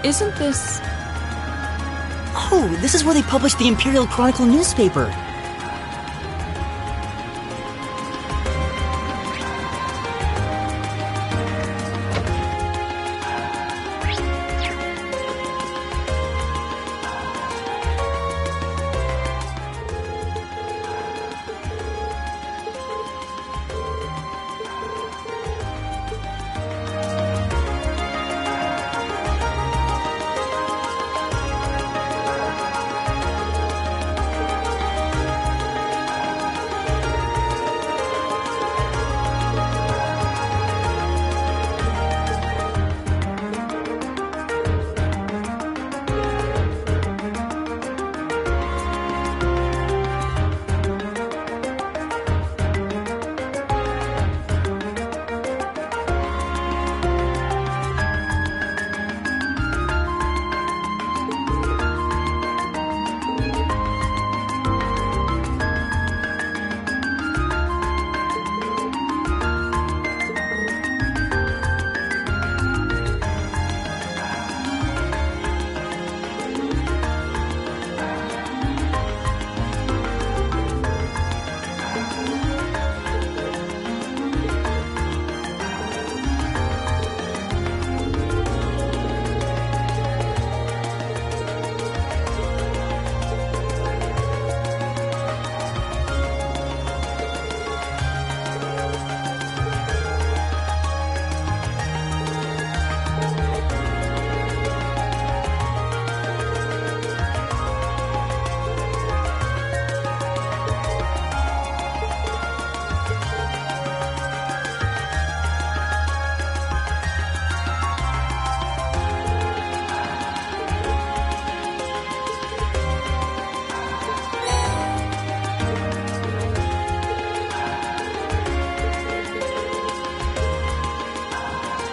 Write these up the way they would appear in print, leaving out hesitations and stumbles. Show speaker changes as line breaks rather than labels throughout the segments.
Isn't this...
Oh, this is where they published the Imperial Chronicle newspaper.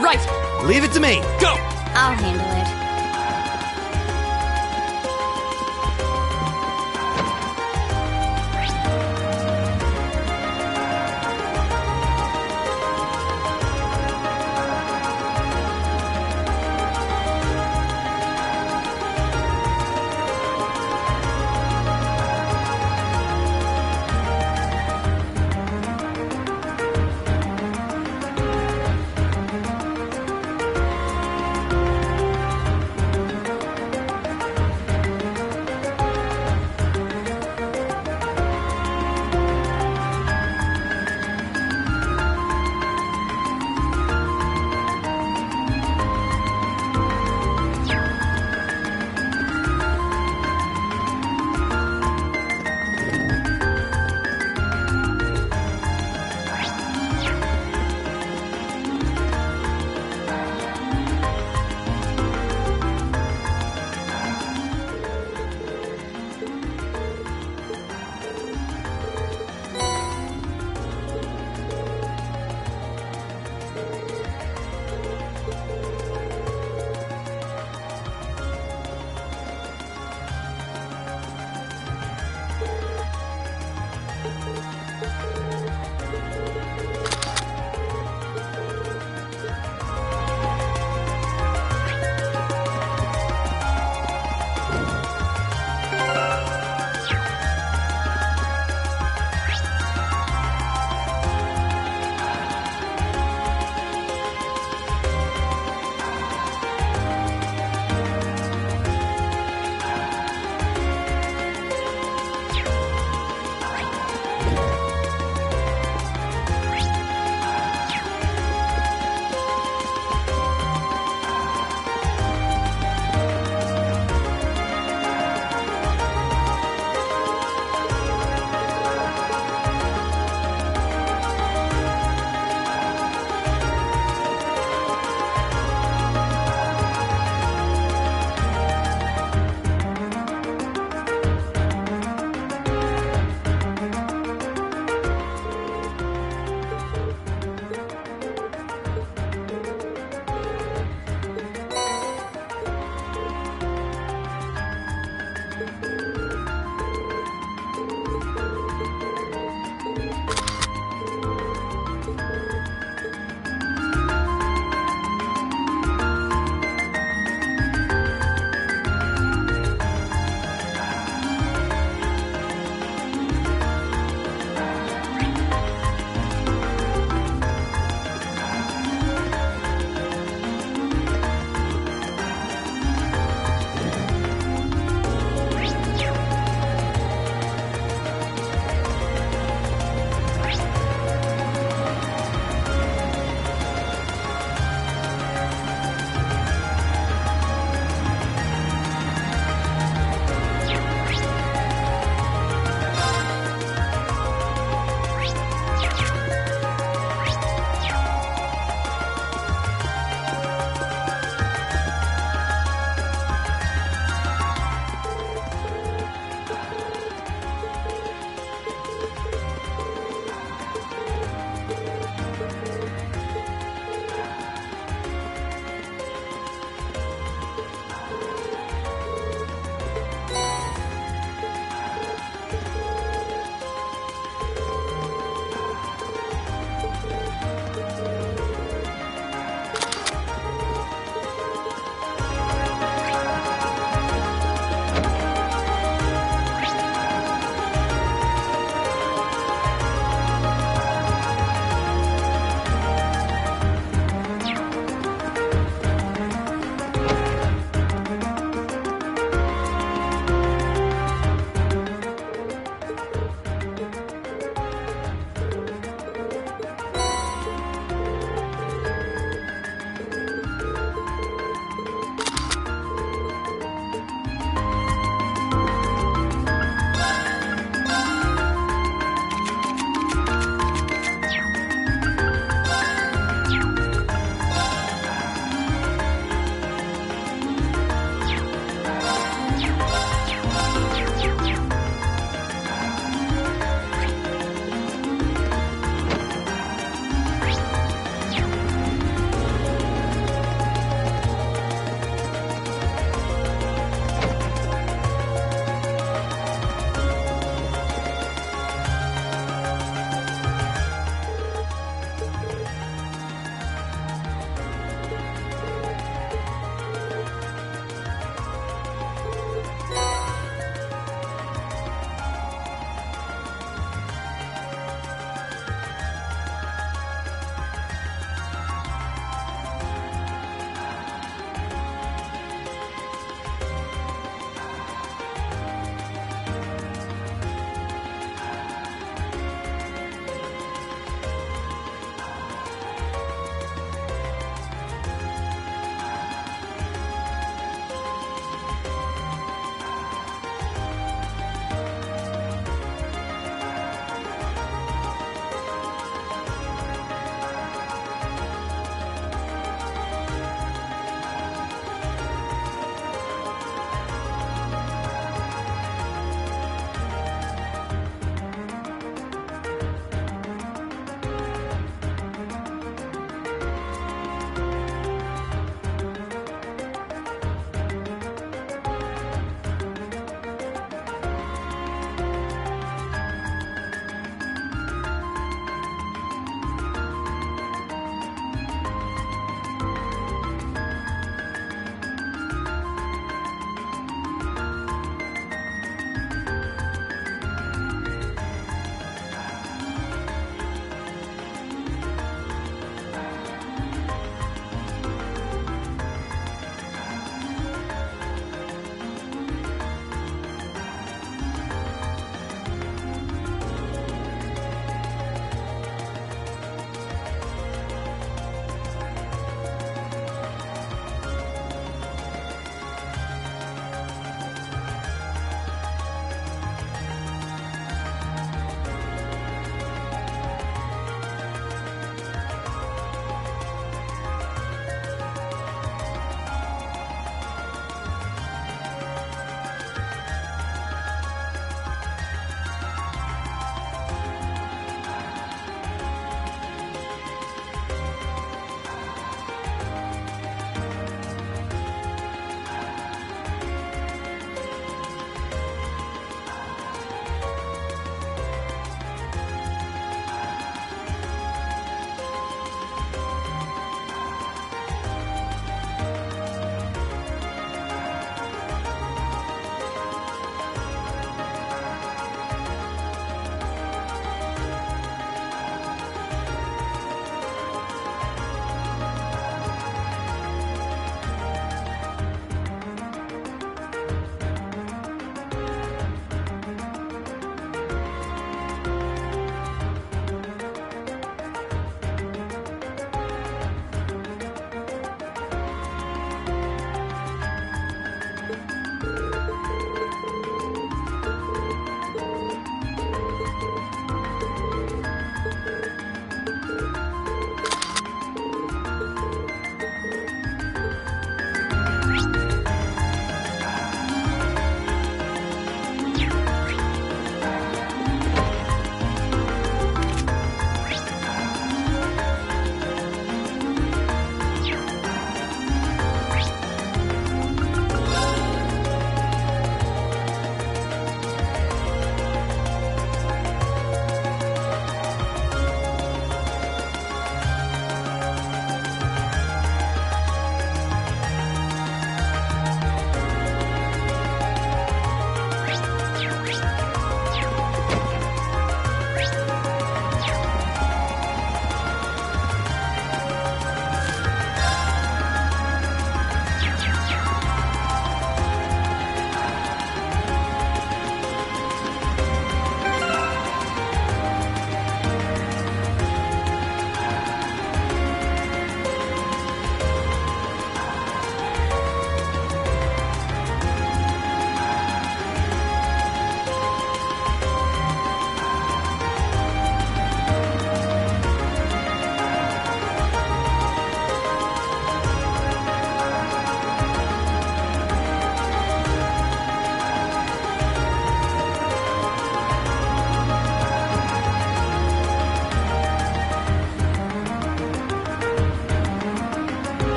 Right!
Leave it to me. Go!
I'll handle it.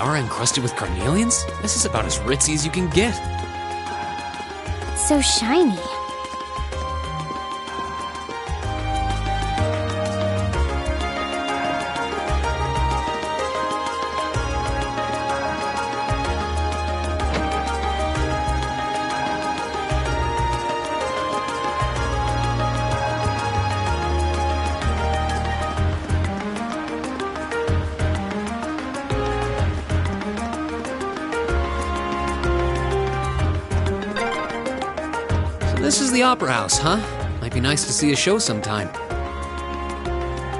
tiara encrusted with carnelians? This is about as ritzy as you can get.
So shiny.
This is the Opera House, huh? Might be nice to see a show sometime.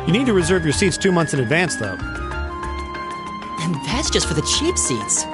You need to reserve your seats 2 months in advance, though.
And that's just for the cheap seats.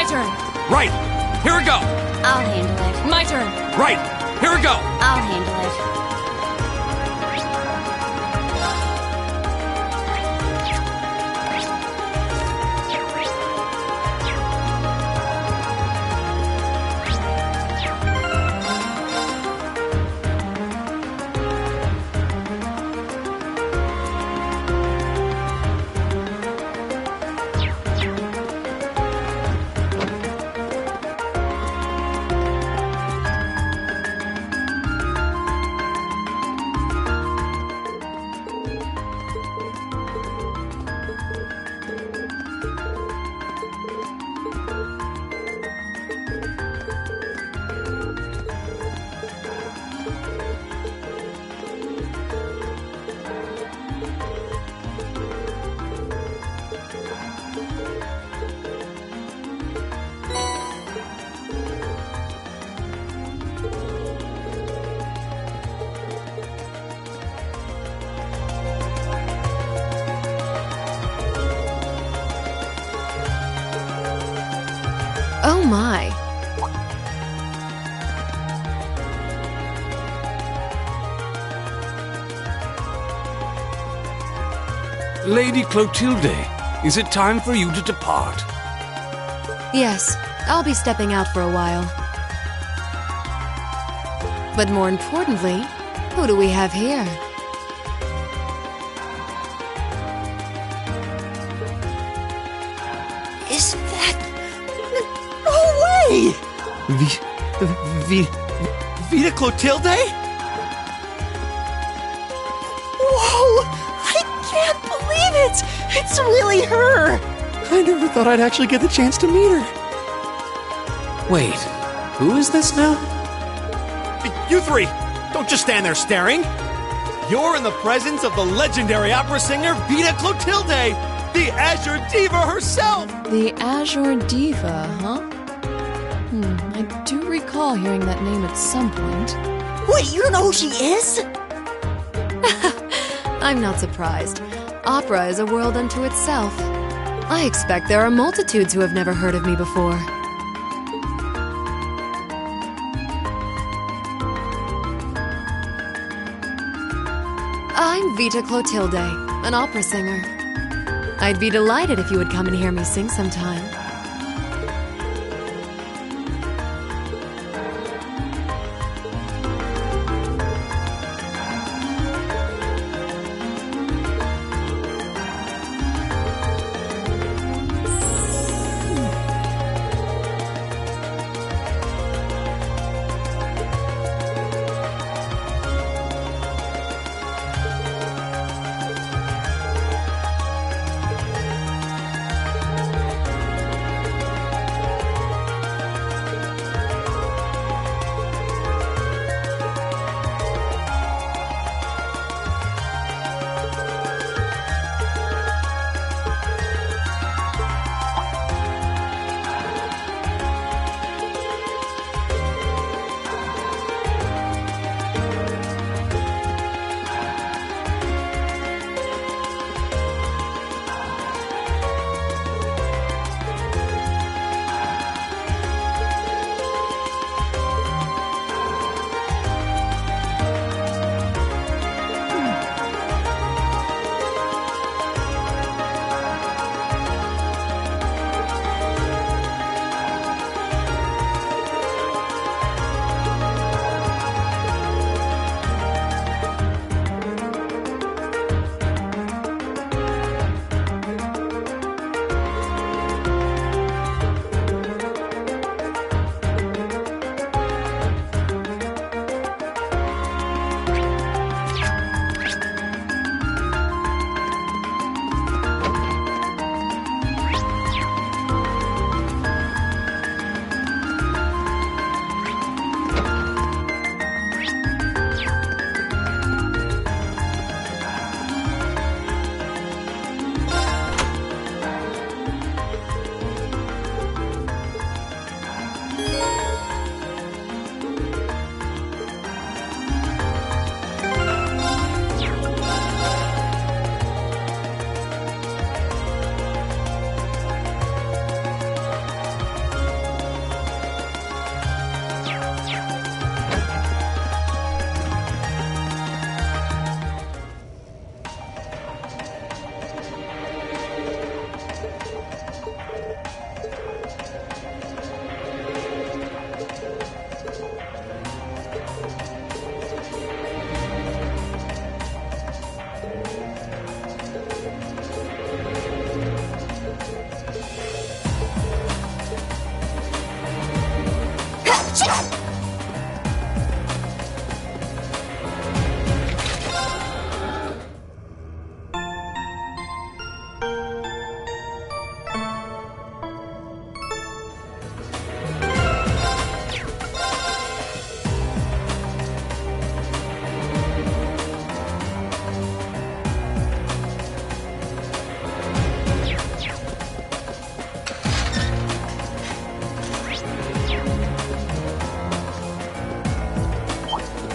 turn.
Right. Here we go.
I'll handle it.
My turn.
Right. Here we go.
I'll handle it.
Oh my.
Lady Clotilde, is it time for you to depart?
Yes, I'll be stepping out for a while. But more importantly, who do we have here?
Is that... No way!
Vita Clotilde?
Whoa! I can't believe it! It's really her!
I never thought I'd actually get the chance to meet her.
Wait, who is this now?
You three! Don't just stand there staring! You're in the presence of the legendary opera singer Vita Clotilde! The Azure Diva herself!
The Azure Diva, huh? I do recall hearing that name at some point.
Wait, you don't know who she is?
I'm not surprised. Opera is a world unto itself. I expect there are multitudes who have never heard of me before. I'm Vita Clotilde, an opera singer. I'd be delighted if you would come and hear me sing sometime.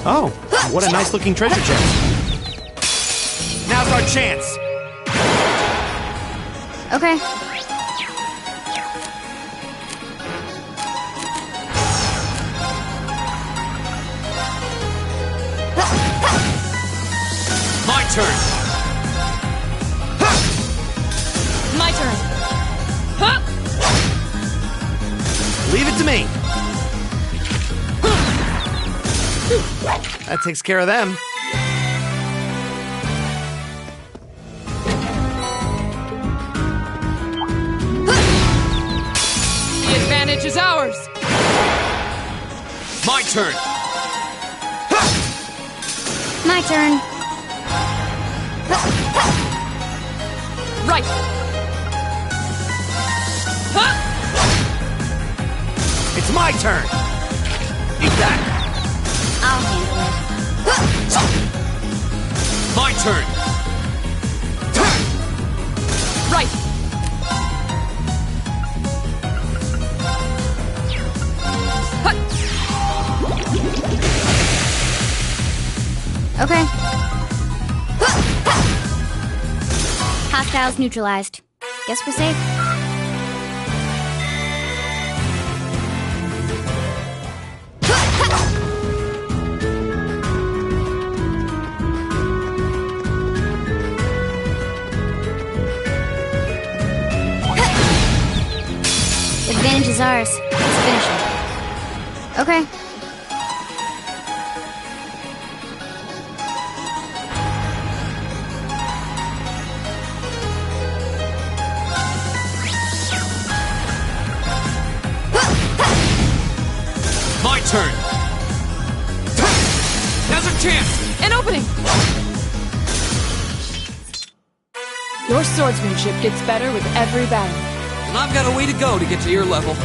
Oh, what a nice looking treasure chest. Now's our chance.
Okay.
My turn.
My turn. Huh?
Leave it to me. That takes care of them.
The advantage is ours.
My turn.
My turn.
Right. Huh?
It's my turn. Eat that.
I'll handle it.
My turn.
Right.
Okay. Hostiles neutralized. Guess we're safe. Advantage is ours. Let's finish it. Okay.
My turn. Now's our chance.
An opening. Your swordsmanship gets better with every battle.
And I've got a way to go to get to your level.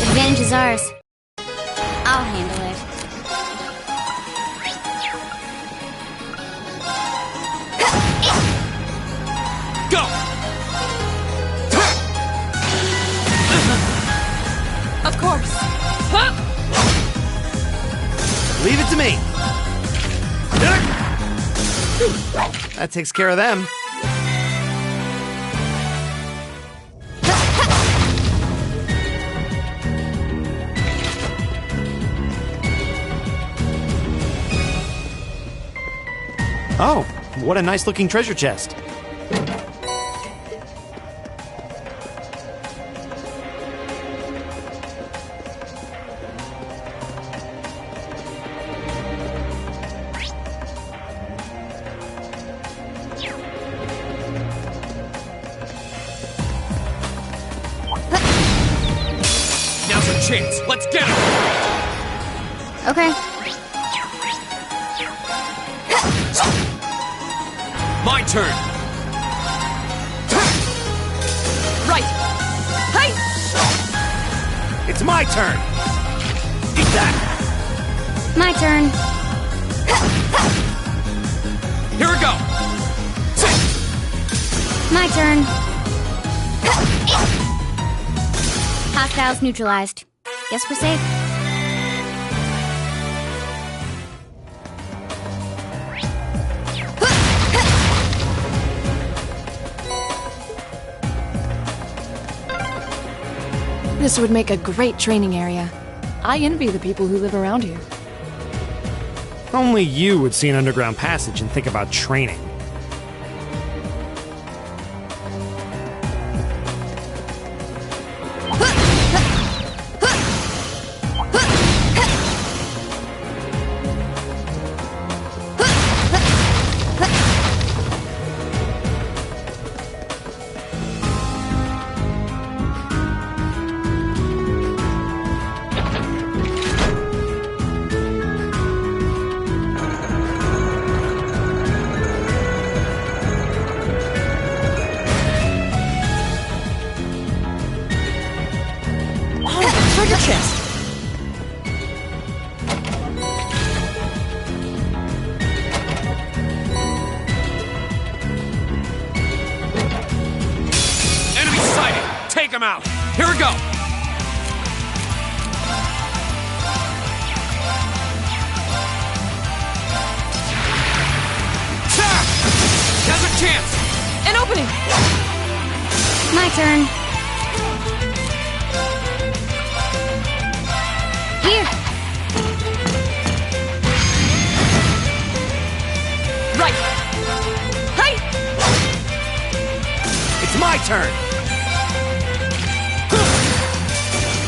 Advantage is ours. I'll handle it.
Go.
Of course. Huh?
Leave it to me. That takes care of them. Oh, what a nice looking treasure chest. Now's our chance. Let's get him.
Okay.
My turn.
Right. Hey!
It's my turn. Eat that.
My turn.
Here we go. Sit.
My turn. Hostiles neutralized. Guess we're safe.
This would make a great training area. I envy the people who live around here.
Only you would see an underground passage and think about training.
him out. Here we go. There's a chance!
An opening!
My turn. Here.
Right! Hey!
It's my turn!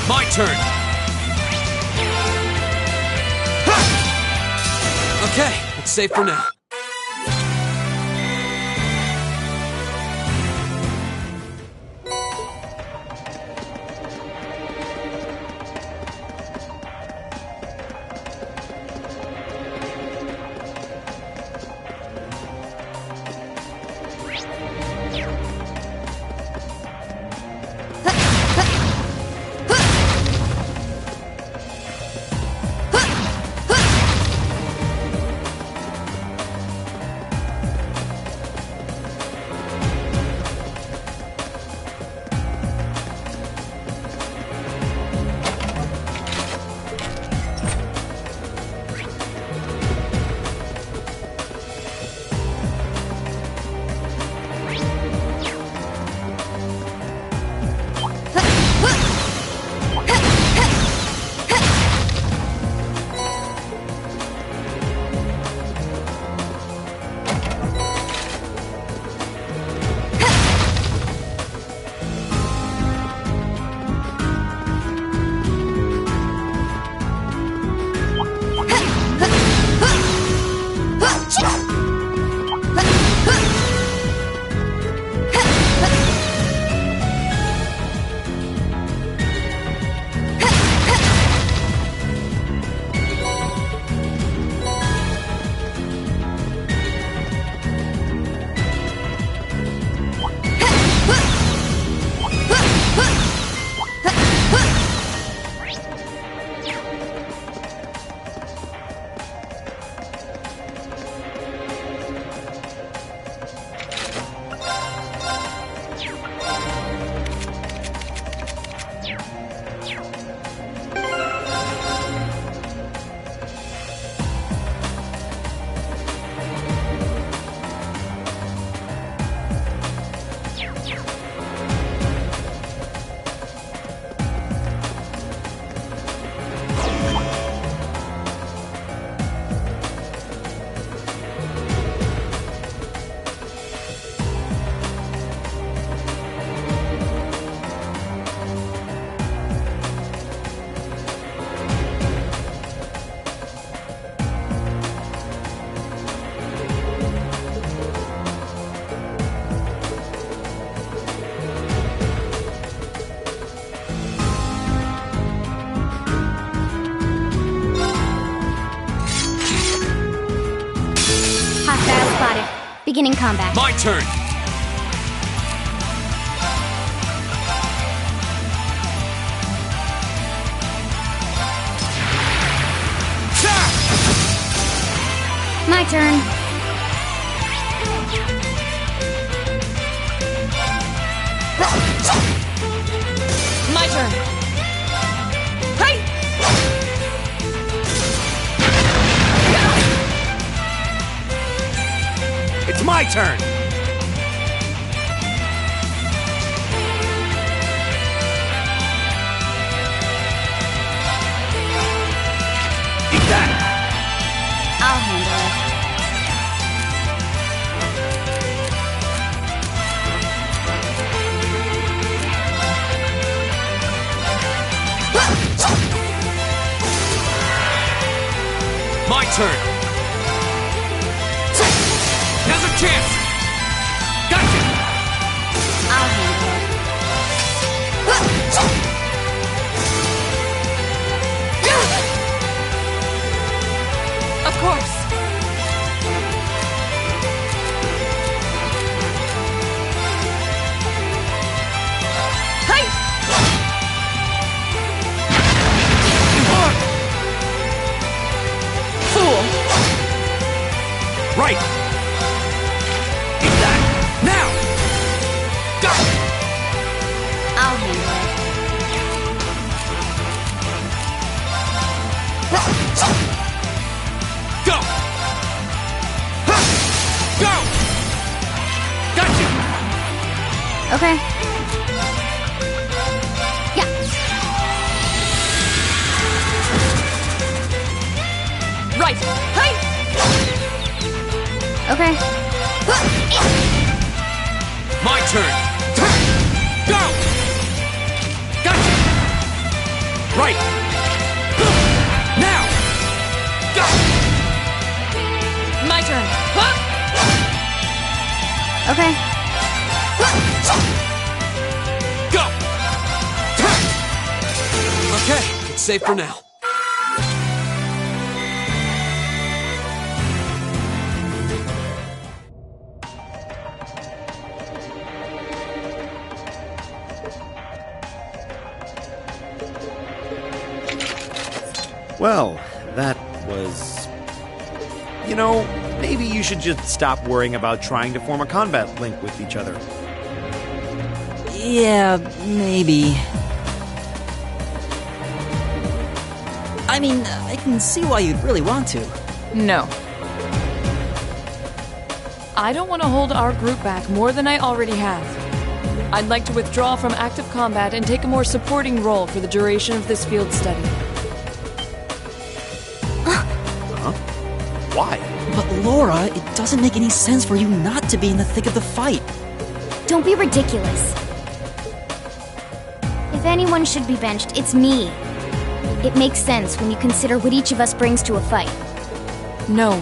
My turn. Okay, it's safe for now.
Beginning combat.
My turn.
My turn.
My turn. Hey!
It's my turn! Eat that!
I'll handle it.
My turn. There's a chance. Gotcha.
I'll handle it.
Of course. Hey! Fool!
Okay. Yeah.
Right. Hi.
Okay.
My turn. Go! Gotcha! Right! Now! Go!
My turn.
Okay.
Go! Okay, it's safe for now.
Well, that was... You know, maybe you should just stop worrying about trying to form a combat link with each other.
Yeah, maybe. I mean, I can see why you'd really want to.
No. I don't want to hold our group back more than I already have. I'd like to withdraw from active combat and take a more supporting role for the duration of this field study.
Why?
But Laura, it doesn't make any sense for you not to be in the thick of the fight.
Don't be ridiculous. If anyone should be benched, it's me. It makes sense when you consider what each of us brings to a fight.
No.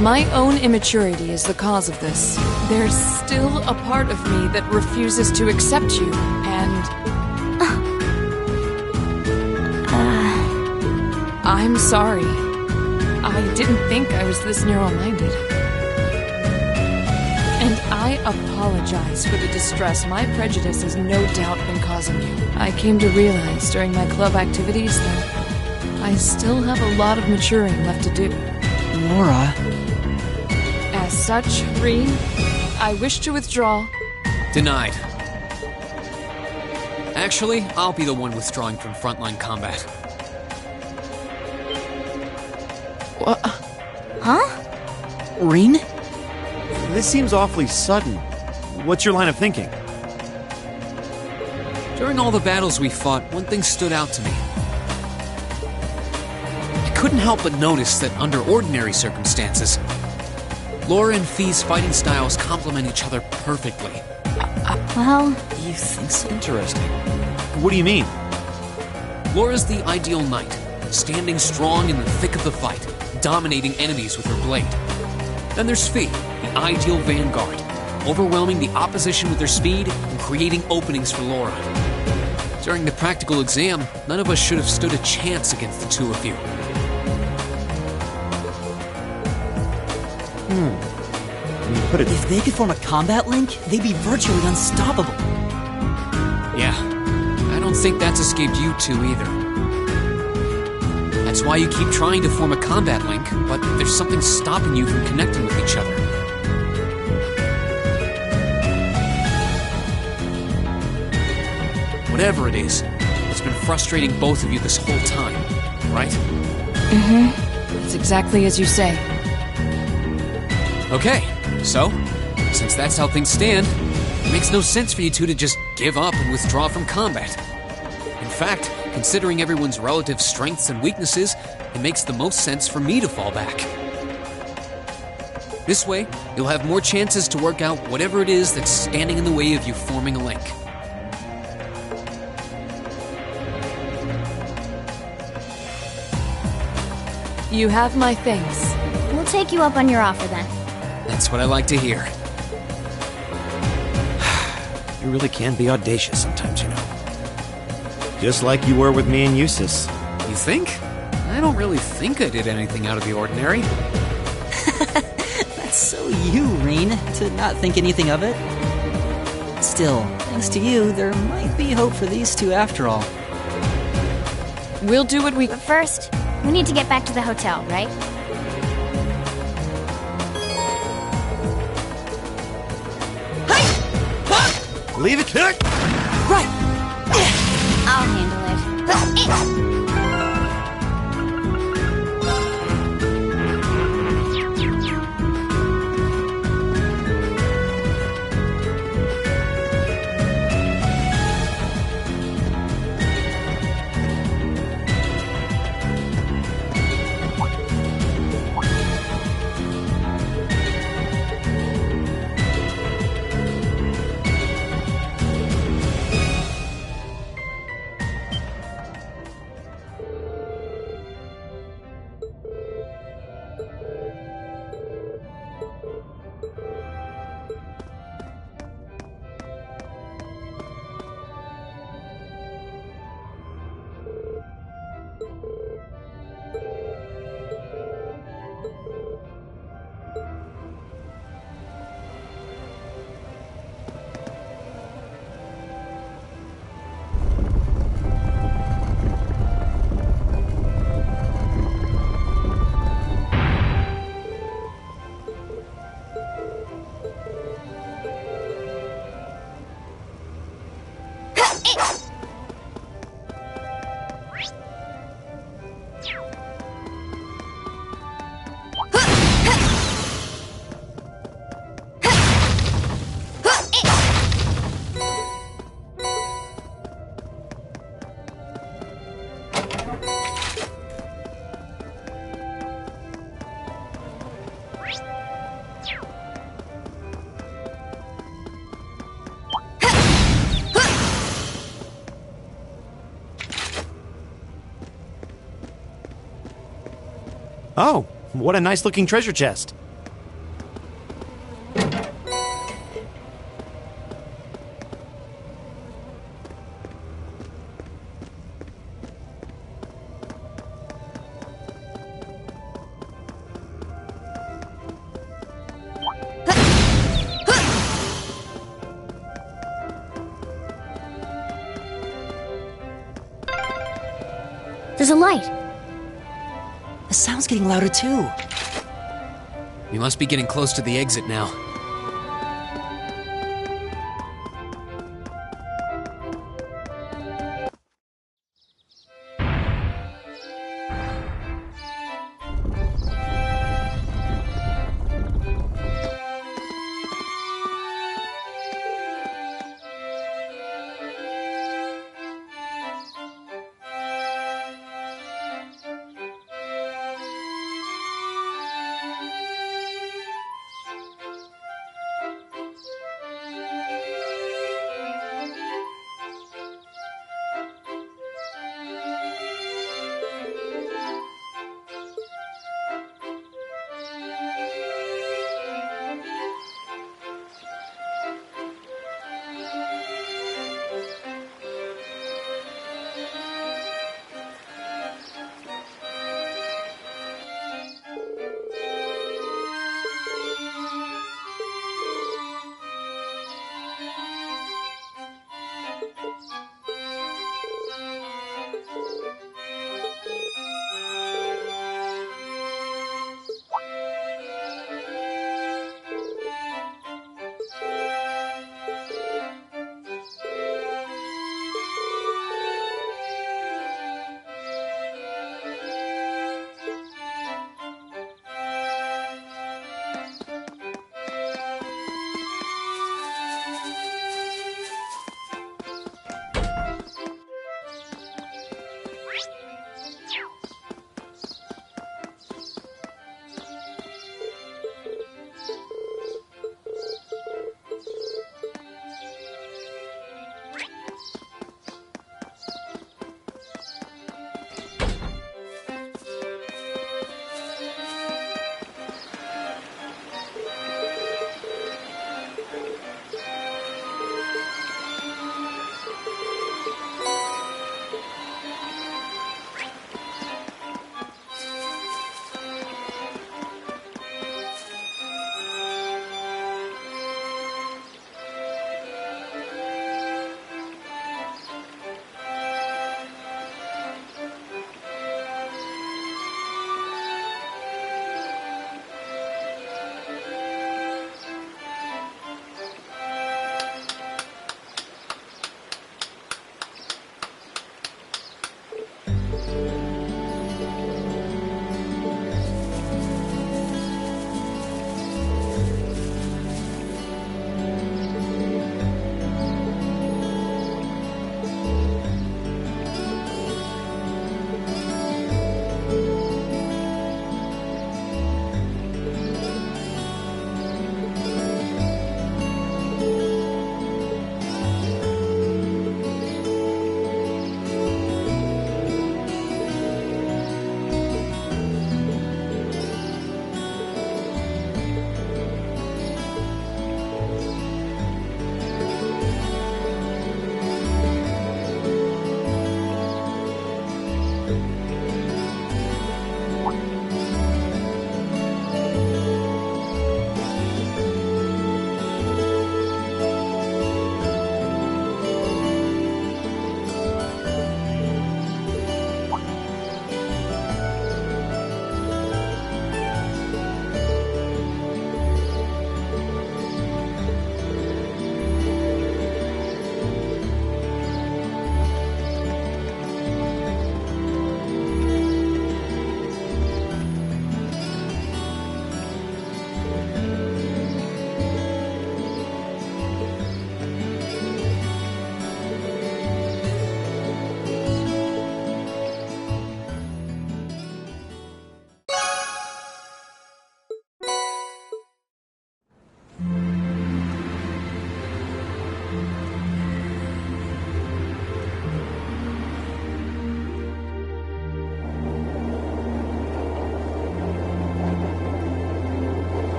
My own immaturity is the cause of this. There's still a part of me that refuses to accept you, and... I'm sorry. I didn't think I was this narrow-minded. And I apologize for the distress my prejudice has no doubt been causing you. I came to realize during my club activities that I still have a lot of maturing left to do.
Laura...
As such, Reen, I wish to withdraw.
Denied. Actually, I'll be the one withdrawing from frontline combat.
What?
Huh?
Reen?
This seems awfully sudden. What's your line of thinking?
During all the battles we fought, one thing stood out to me. I couldn't help but notice that under ordinary circumstances, Laura and Fee's fighting styles complement each other perfectly.
Well,
You think so?
Interesting. What do you mean?
Laura's the ideal knight, standing strong in the thick of the fight, dominating enemies with her blade. Then there's Fee, the ideal vanguard, overwhelming the opposition with her speed and creating openings for Laura. During the practical exam, none of us should have stood a chance against the two of you.
When you put it...
If they could form a combat link, they'd be virtually unstoppable.
Yeah, I don't think that's escaped you two either. That's why you keep trying to form a combat link, but there's something stopping you from connecting with each other. Whatever it is, it's been frustrating both of you this whole time, right?
Mm-hmm. It's exactly as you say.
Okay, so, since that's how things stand, it makes no sense for you two to just give up and withdraw from combat. In fact, considering everyone's relative strengths and weaknesses, it makes the most sense for me to fall back. This way, you'll have more chances to work out whatever it is that's standing in the way of you forming a link.
You have my thanks.
we'll take you up on your offer then.
That's what I like to hear.
You really can be audacious sometimes, you know. Just like you were with me and Eustace.
You think? I don't really think I did anything out of the ordinary.
That's so you, Reen, to not think anything of it. Still, thanks to you, there might be hope for these two after all.
We'll do what we...
But first, we need to get back to the hotel, right?
Leave it.
Right!
I'll handle it.
Oh, what a nice looking treasure chest.
There's a light.
The sound's getting louder too.
We must be getting close to the exit now.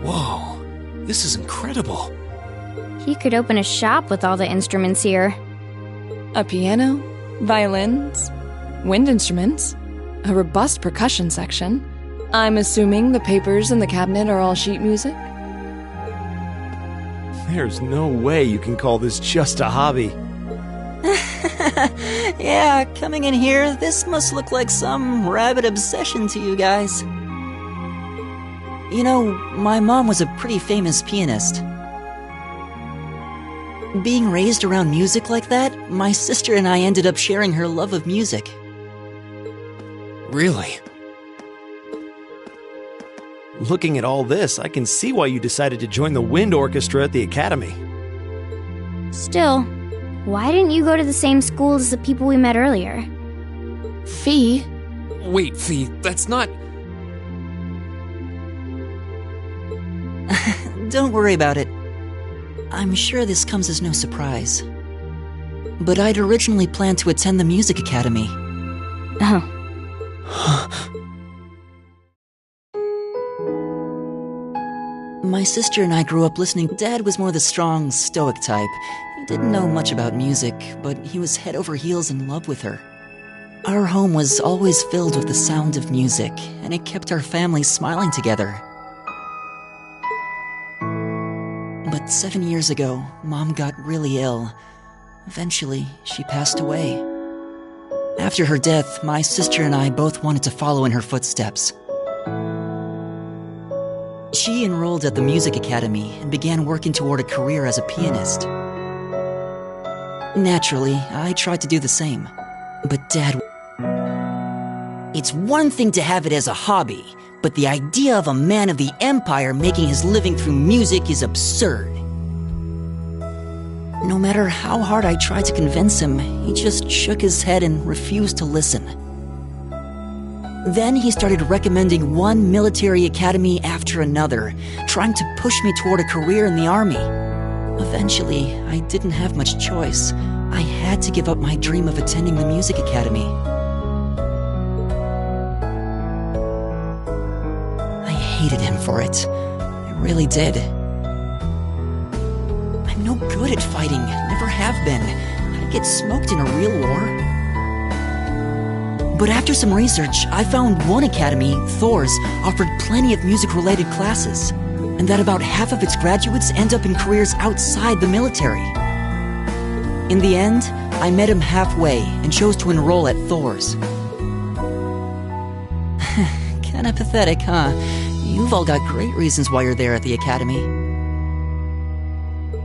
Whoa, this is incredible.
He could open a shop with all the instruments here.
A piano, violins, wind instruments, a robust percussion section. I'm assuming the papers in the cabinet are all sheet music?
There's no way you can call this just a hobby.
Yeah, coming in here, this must look like some rabid obsession to you guys. You know, my mom was a pretty famous pianist. Being raised around music like that, my sister and I ended up sharing her love of music.
Really?
Looking at all this, I can see why you decided to join the wind orchestra at the academy.
Still, why didn't you go to the same school as the people we met earlier?
Fee?
Wait, Fee, that's not...
Don't worry about it. I'm sure this comes as no surprise. But I'd originally planned to attend the music academy.
Oh.
My sister and I grew up listening. Dad was more the strong, stoic type. He didn't know much about music, but he was head over heels in love with her. Our home was always filled with the sound of music, and it kept our family smiling together. But 7 years ago, Mom got really ill. Eventually, she passed away. After her death, my sister and I both wanted to follow in her footsteps. She enrolled at the music academy and began working toward a career as a pianist. Naturally, I tried to do the same. But Dad... It's one thing to have it as a hobby, but the idea of a man of the Empire making his living through music is absurd. No matter how hard I tried to convince him, he just shook his head and refused to listen. Then he started recommending one military academy after another, trying to push me toward a career in the army. Eventually, I didn't have much choice. I had to give up my dream of attending the music academy. I hated him for it. I really did. I'm no good at fighting, never have been. I'd get smoked in a real war. But after some research, I found one academy, Thor's, offered plenty of music-related classes, and that about half of its graduates end up in careers outside the military. In the end, I met him halfway and chose to enroll at Thor's. Kinda pathetic, huh? You've all got great reasons why you're there at the academy.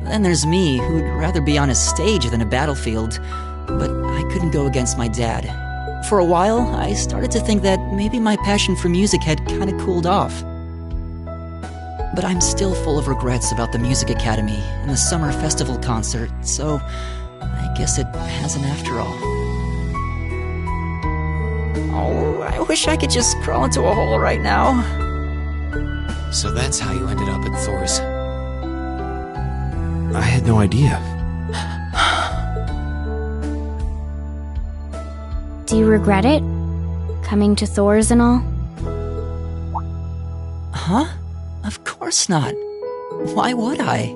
Then there's me, who'd rather be on a stage than a battlefield, but I couldn't go against my dad. For a while, I started to think that maybe my passion for music had kind of cooled off. But I'm still full of regrets about the music academy and the summer festival concert, so I guess it hasn't after all. Oh, I wish I could just crawl into a hole right now.
So that's how you ended up at Thor's.
I had no idea.
Do you regret it? Coming to Thor's and all?
Huh? Of course not. Why would I?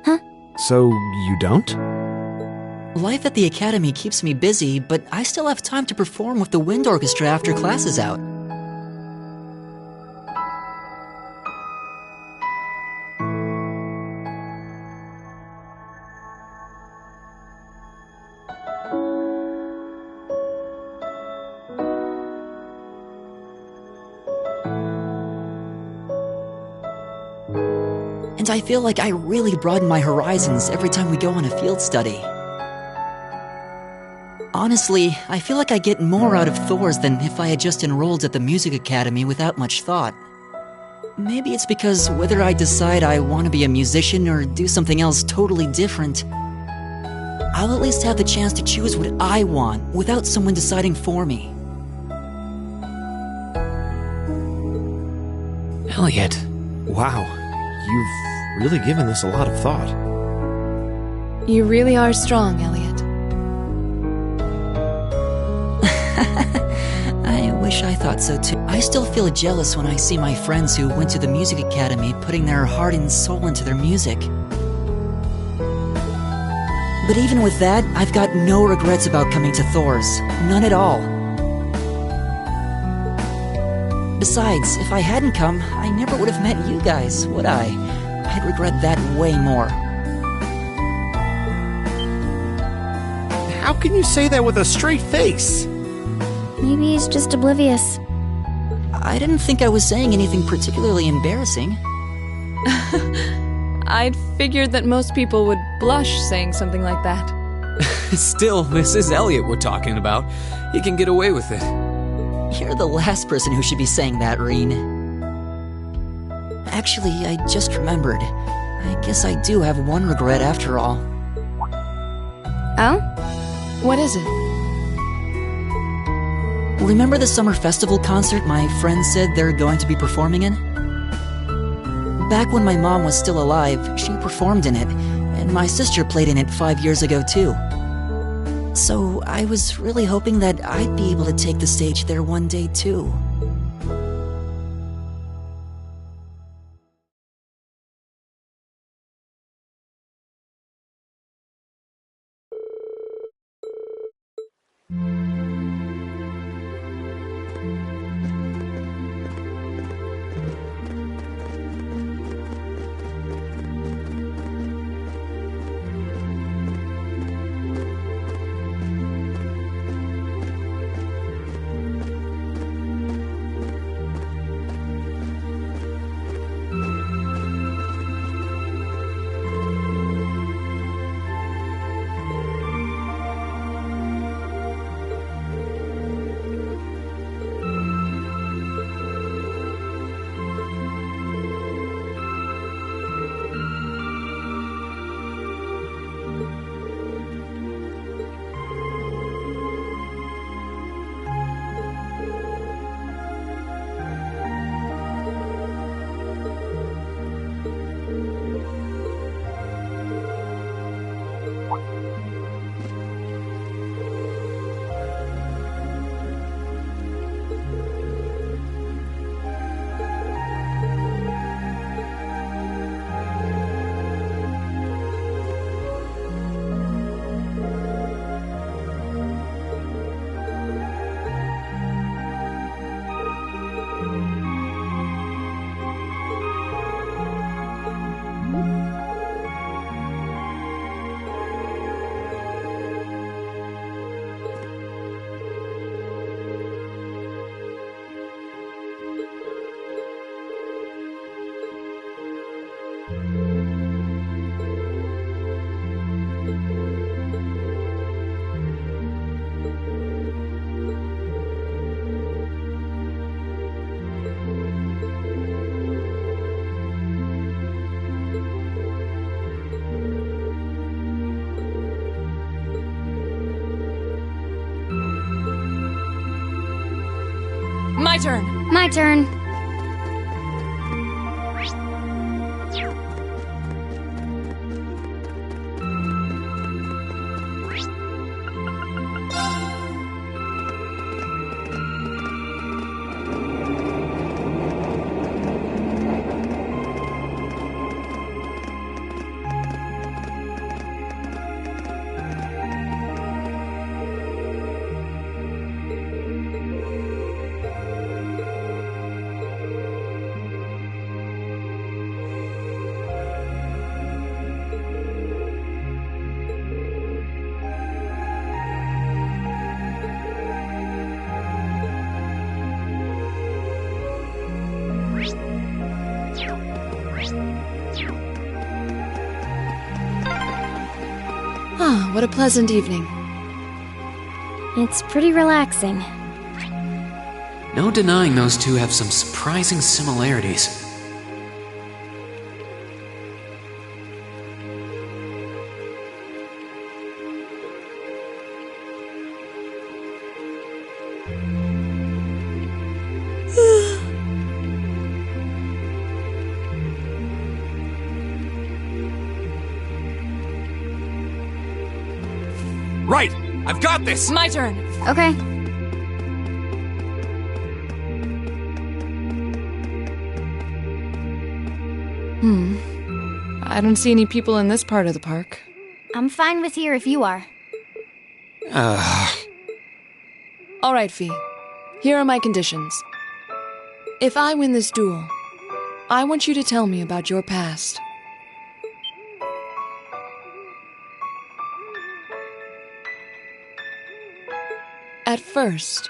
Huh?
So, you don't?
Life at the academy keeps me busy, but I still have time to perform with the wind orchestra after class is out. And I feel like I really broaden my horizons every time we go on a field study. Honestly, I feel like I get more out of Thor's than if I had just enrolled at the music academy without much thought. Maybe it's because whether I decide I want to be a musician or do something else totally different, I'll at least have the chance to choose what I want without someone deciding for me.
Elliot.
Wow, you've really given this a lot of thought.
You really are strong, Elliot.
I wish wish I thought so too. I still feel jealous when I see my friends who went to the music academy putting their heart and soul into their music. But even with that, I've got no regrets about coming to Thor's. None at all. Besides, if I hadn't come, I never would have met you guys, would I? I'd regret that way more.
How can you say that with a straight face?
Maybe he's just oblivious.
I didn't think I was saying anything particularly embarrassing.
I'd figured that most people would blush saying something like that.
Still, this is Elliot we're talking about. He can get away with it.
You're the last person who should be saying that, Reen. Actually, I just remembered. I guess I do have one regret after all.
Oh?
What is it?
Remember the summer festival concert my friends said they're going to be performing in? Back when my mom was still alive, she performed in it, and my sister played in it 5 years ago too. So I was really hoping that I'd be able to take the stage there one day too.
My turn.
My turn.
Ah, what a pleasant evening.
It's pretty relaxing.
No denying those two have some surprising similarities.
Right! I've got this!
My turn.
Okay.
I don't see any people in this part of the park.
I'm fine with here if you are.
All right, Fee. Here are my conditions. If I win this duel, I want you to tell me about your past. At first,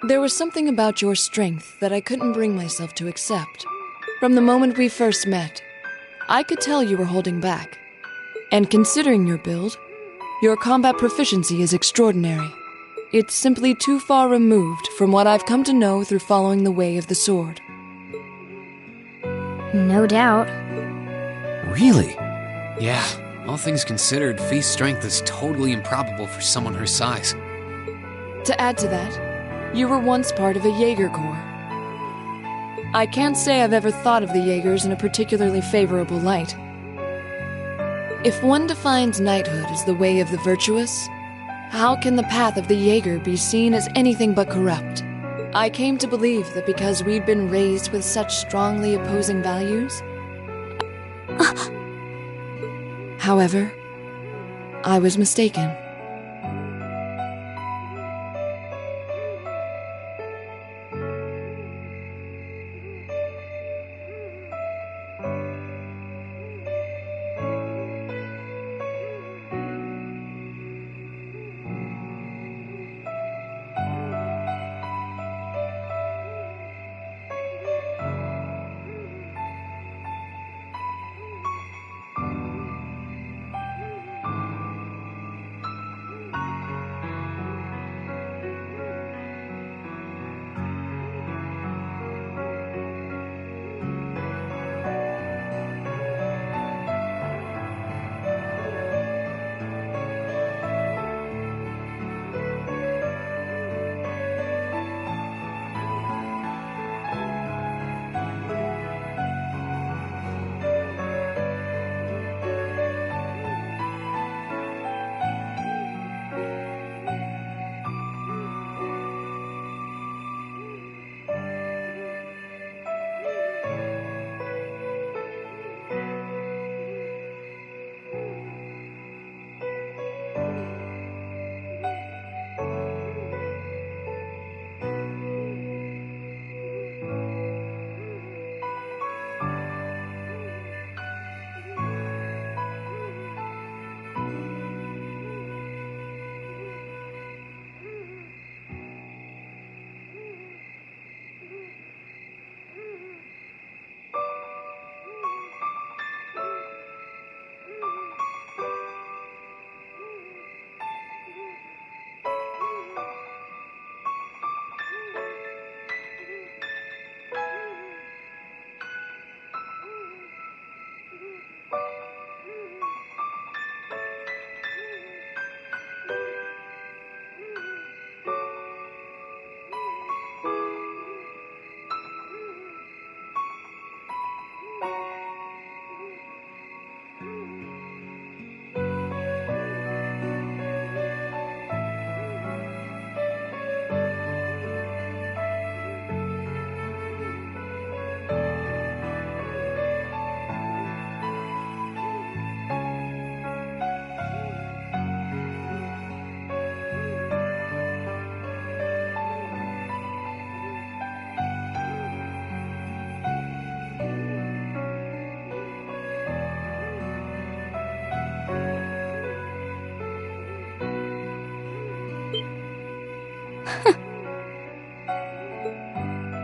there was something about your strength that I couldn't bring myself to accept. From the moment we first met, I could tell you were holding back. And considering your build, your combat proficiency is extraordinary. It's simply too far removed from what I've come to know through following the way of the sword.
No doubt.
Really? Yeah, all things considered, Fee's strength is totally improbable for someone her size.
To add to that, you were once part of a Jaeger Corps. I can't say I've ever thought of the Jaegers in a particularly favorable light. If one defines knighthood as the way of the virtuous, how can the path of the Jaeger be seen as anything but corrupt? I came to believe that because we'd been raised with such strongly opposing values. However, I was mistaken.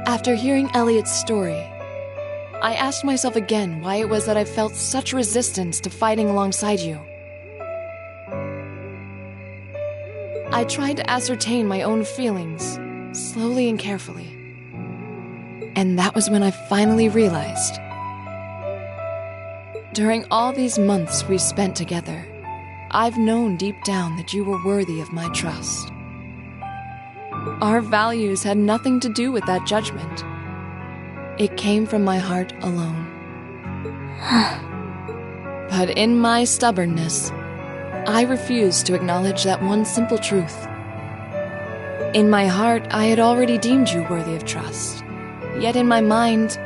After hearing Elliot's story, I asked myself again why it was that I felt such resistance to fighting alongside you. I tried to ascertain my own feelings, slowly and carefully. And that was when I finally realized. During all these months we spent together, I've known deep down that you were worthy of my trust. Our values had nothing to do with that judgment. It came from my heart alone. But in my stubbornness, I refused to acknowledge that one simple truth. In my heart, I had already deemed you worthy of trust. Yet in my mind,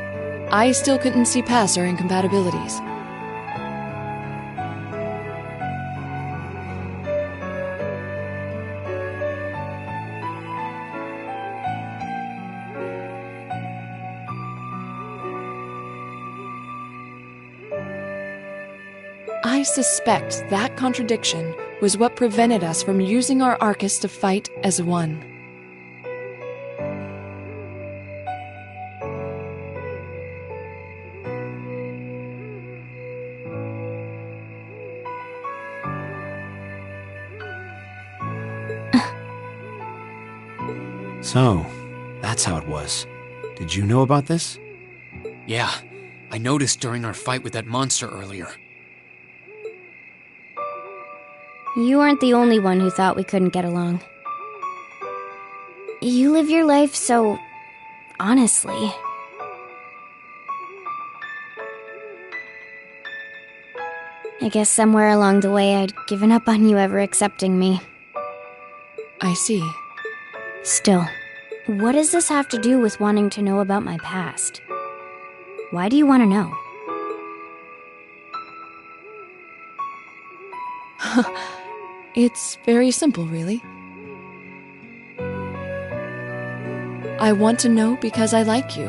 I still couldn't see past our incompatibilities. I suspect that contradiction was what prevented us from using our Arcus to fight as one.
So, that's how it was. Did you know about this?
Yeah, I noticed during our fight with that monster earlier.
You aren't the only one who thought we couldn't get along. You live your life so honestly. I guess somewhere along the way I'd given up on you ever accepting me.
I see.
Still, what does this have to do with wanting to know about my past? Why do you want to know?
It's very simple, really. I want to know because I like you.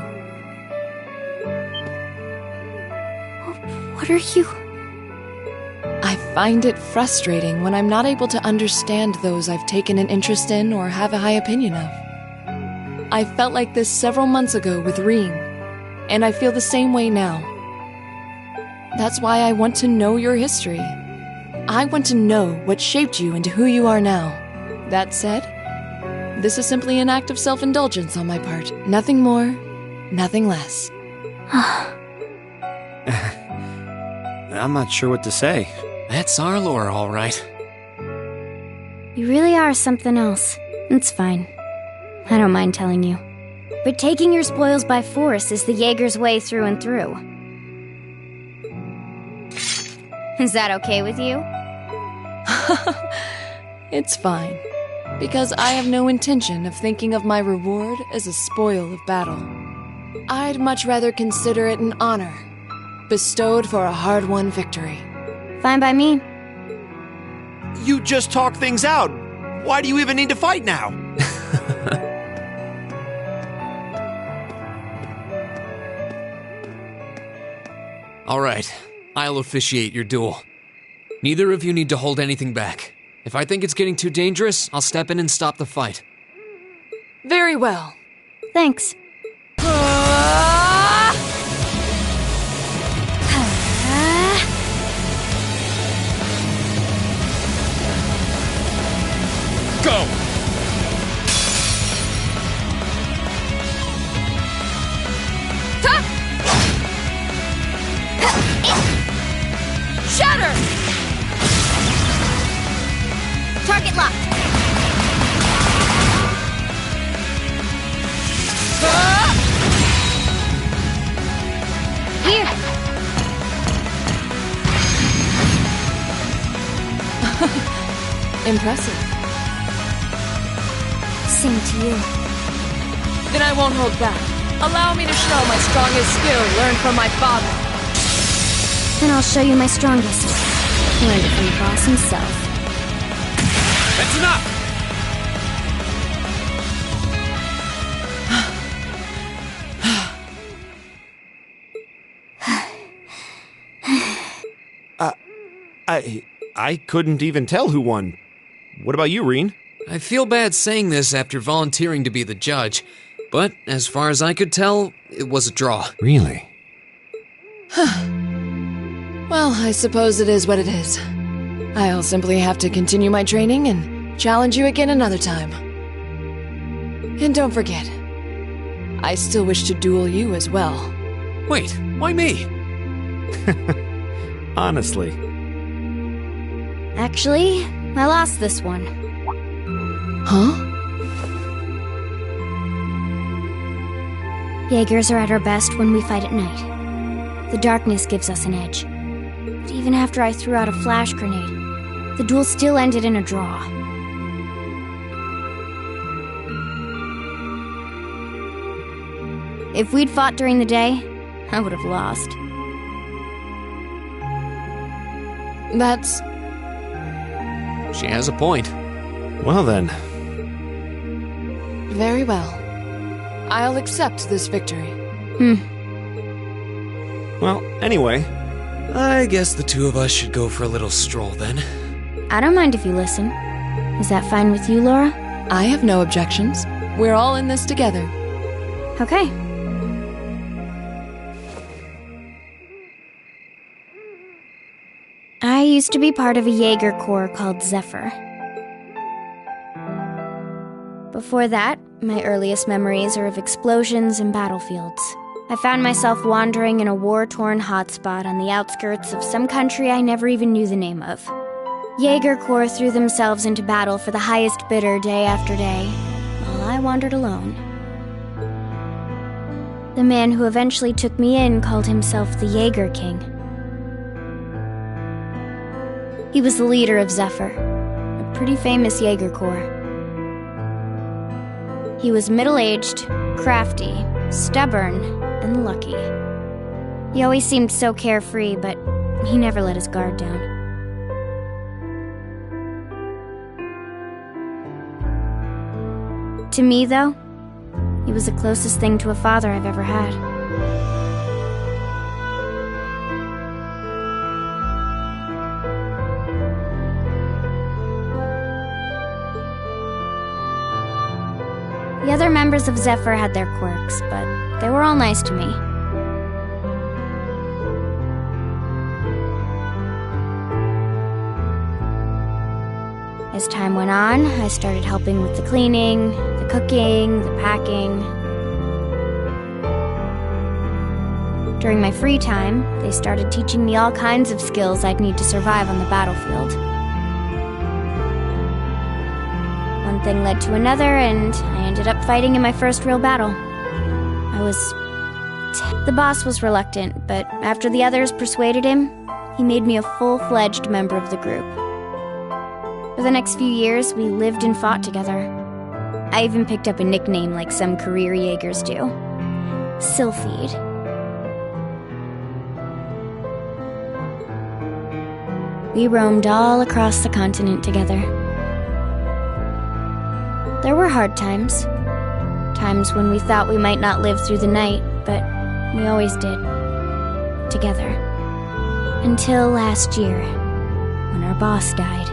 What are you?
I find it frustrating when I'm not able to understand those I've taken an interest in or have a high opinion of. I felt like this several months ago with Reen, and I feel the same way now. That's why I want to know your history. I want to know what shaped you into who you are now. That said, this is simply an act of self-indulgence on my part. Nothing more, nothing less.
I'm not sure what to say.
That's our lore, all right.
You really are something else. It's fine. I don't mind telling you. But taking your spoils by force is the Jaeger's way through and through. Is that okay with you?
It's fine, because I have no intention of thinking of my reward as a spoil of battle. I'd much rather consider it an honor, bestowed for a hard-won victory.
Fine by me.
You just talk things out. Why do you even need to fight now?
All right, I'll officiate your duel. Neither of you need to hold anything back. If I think it's getting too dangerous, I'll step in and stop the fight.
Very well.
Thanks.
Go!
Shatter! Target locked. Here.
Impressive.
Same to you.
Then I won't hold back. Allow me to show my strongest skill learned from my father.
Then I'll show you my strongest. Learned it from the boss himself.
That's enough! I couldn't even tell who won. What about you, Reen?
I feel bad saying this after volunteering to be the judge, but as far as I could tell, it was a draw.
Really?
Well, I suppose it is what it is. I'll simply have to continue my training and challenge you again another time. And don't forget, I still wish to duel you as well.
Wait, why me?
Honestly.
Actually, I lost this one.
Huh?
Jaegers are at our best when we fight at night. The darkness gives us an edge. But even after I threw out a flash grenade, the duel still ended in a draw. If we'd fought during the day, I would have lost.
That's...
She has a point.
Well then.
very well. I'll accept this victory.
Well, anyway,
I guess the two of us should go for a little stroll then.
I don't mind if you listen. Is that fine with you, Laura?
I have no objections. We're all in this together.
Okay. I used to be part of a Jaeger Corps called Zephyr. Before that, my earliest memories are of explosions and battlefields. I found myself wandering in a war-torn hotspot on the outskirts of some country I never even knew the name of. Jaeger Corps threw themselves into battle for the highest bidder day after day, while I wandered alone. The man who eventually took me in called himself the Jaeger King. He was the leader of Zephyr, a pretty famous Jaeger Corps. He was middle-aged, crafty, stubborn, and lucky. He always seemed so carefree, but he never let his guard down. To me, though, he was the closest thing to a father I've ever had. The other members of Zephyr had their quirks, but they were all nice to me. As time went on, I started helping with the cleaning, the cooking, the packing. During my free time, they started teaching me all kinds of skills I'd need to survive on the battlefield. One thing led to another, and I ended up fighting in my first real battle. The boss was reluctant, but after the others persuaded him, he made me a full-fledged member of the group. For the next few years, we lived and fought together. I even picked up a nickname like some career Jaegers do. Sylphide. We roamed all across the continent together. There were hard times. Times when we thought we might not live through the night, but we always did. Together. Until last year, when our boss died.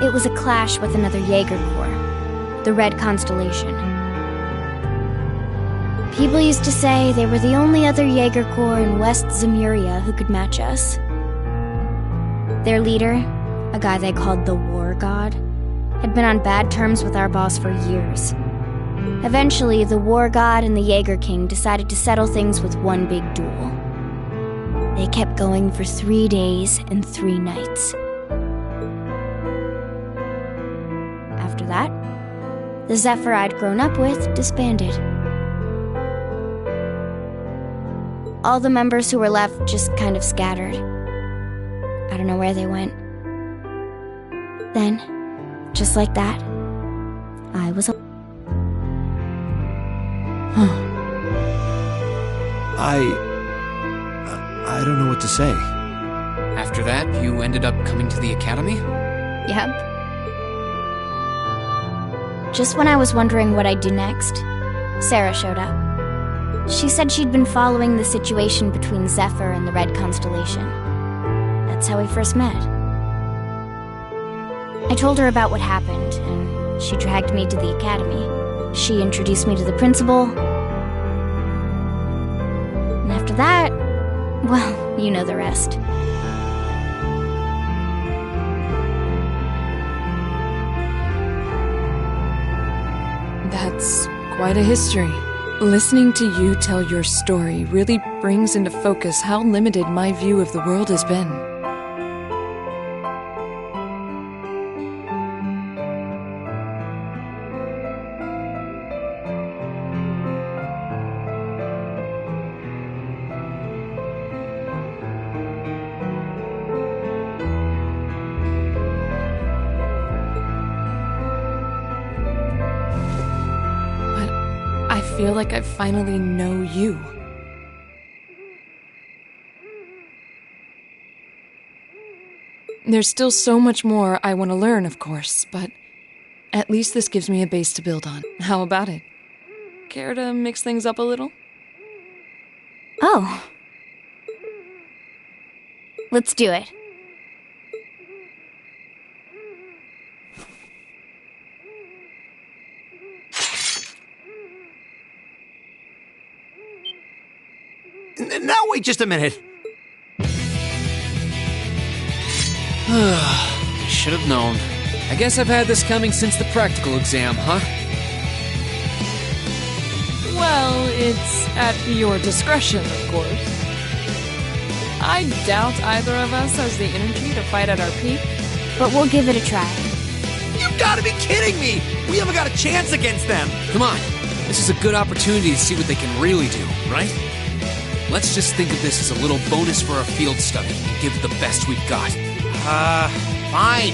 It was a clash with another Jaeger Corps, the Red Constellation. People used to say they were the only other Jaeger Corps in West Zemuria who could match us. Their leader, a guy they called the War God, had been on bad terms with our boss for years. Eventually, the War God and the Jaeger King decided to settle things with one big duel. They kept going for 3 days and 3 nights. After that, the Zephyr I'd grown up with disbanded. All the members who were left just kind of scattered. I don't know where they went. Then, just like that, I was
I don't know what to say.
After that, you ended up coming to the academy?
Yep. Just when I was wondering what I'd do next, Sarah showed up. She said she'd been following the situation between Zephyr and the Red Constellation. That's how we first met. I told her about what happened, and she dragged me to the academy. She introduced me to the principal. And after that, well, you know the rest.
That's quite a history. Listening to you tell your story really brings into focus how limited my view of the world has been. feel like I finally know you. There's still so much more I want to learn, of course, but at least this gives me a base to build on. How about it? Care to mix things up a little?
Oh. Let's do it.
Now wait just a minute.
Should have known. I guess I've had this coming since the practical exam, huh?
Well, it's at your discretion, of course. I doubt either of us has the energy to fight at our peak.
But we'll give it a try.
You gotta be kidding me! We haven't got a chance against them!
Come on. This is a good opportunity to see what they can really do, right? Let's just think of this as a little bonus for our field study and give it the best we've got.
Fine.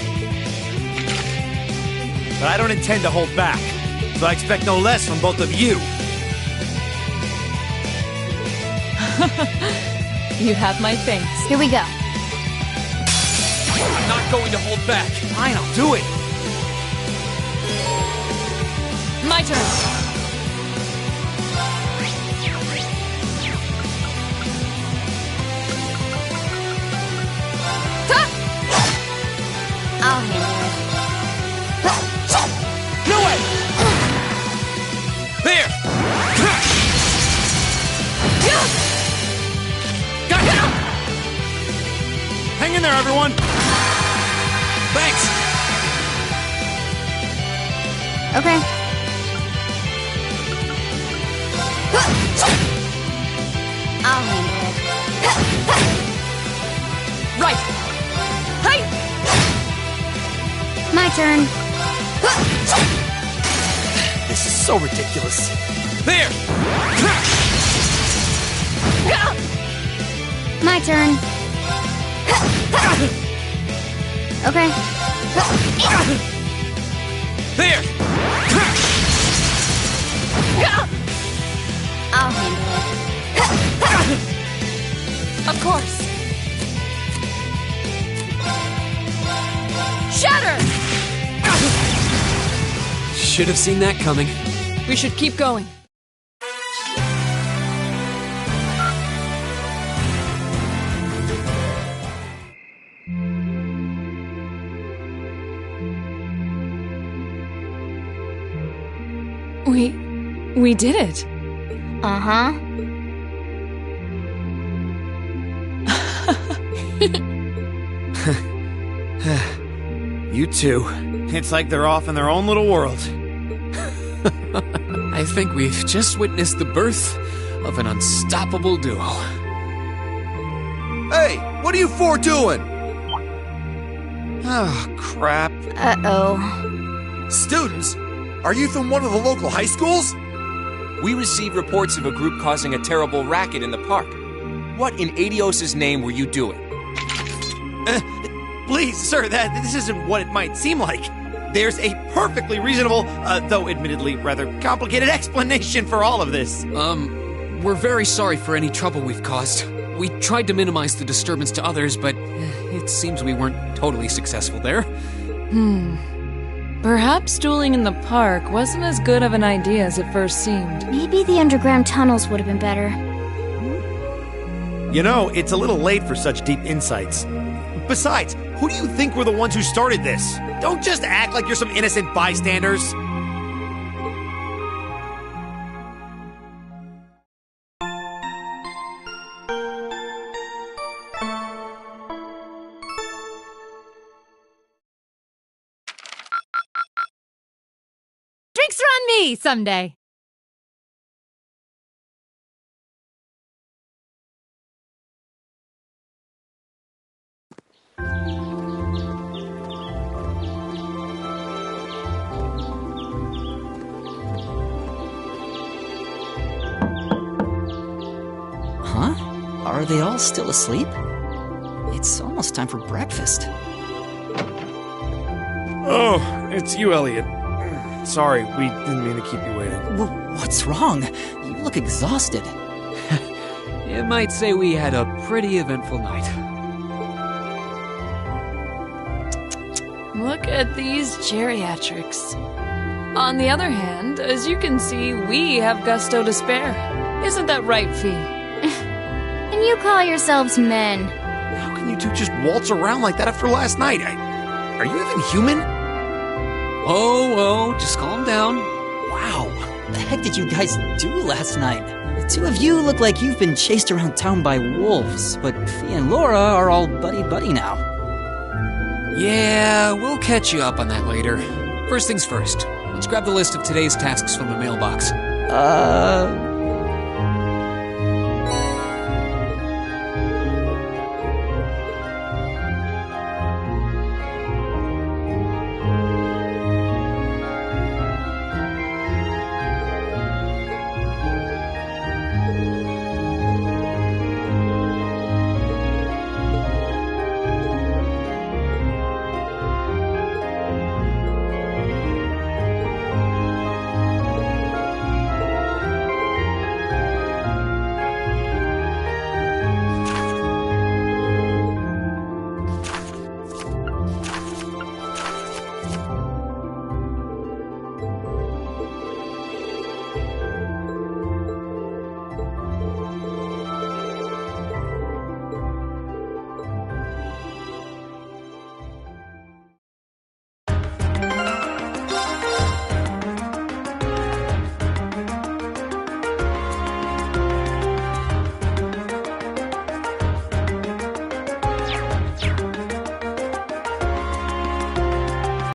But I don't intend to hold back, so I expect no less from both of you.
You have my thanks.
Here we go.
I'm not going to hold back.
Fine, I'll do it.
My turn.
I'll handle it.
No way! There! Got you! Hang in there, everyone! Thanks!
Okay. I'll handle it.
Right. Hi.
My turn.
This is so ridiculous. There!
My turn. Okay.
There!
I'll handle it.
Of course. Shatter!
Should have seen that coming.
We should keep going. We did it.
Uh-huh.
You two. It's like they're off in their own little world.
I think we've just witnessed the birth of an unstoppable duo.
Hey, what are you four doing?
Oh, crap.
Uh-oh.
Students? Are you from one of the local high schools?
We received reports of a group causing a terrible racket in the park. What in Adios' name were you doing?
Please, sir, this isn't what it might seem like. There's a perfectly reasonable, though admittedly rather complicated explanation for all of this.
We're very sorry for any trouble we've caused. We tried to minimize the disturbance to others, but it seems we weren't totally successful there.
Perhaps dueling in the park wasn't as good of an idea as it first seemed.
Maybe the underground tunnels would have been better.
You know, it's a little late for such deep insights. Besides, who do you think were the ones who started this? Don't just act like you're some innocent bystanders.
Drinks are on me someday.
Huh? Are they all still asleep? It's almost time for breakfast.
Oh, it's you, Elliot. Sorry, we didn't mean to keep you waiting.
What's wrong? You look exhausted.
You might say we had a pretty eventful night.
Look at these geriatrics. On the other hand, as you can see, we have gusto to spare. Isn't that right, Fee?
And you call yourselves men.
How can you two just waltz around like that after last night? Are you even human?
Whoa, just calm down.
Wow, what the heck did you guys do last night? The two of you look like you've been chased around town by wolves, but Fee and Laura are all buddy-buddy now.
Yeah, we'll catch you up on that later. First things first, let's grab the list of today's tasks from the mailbox.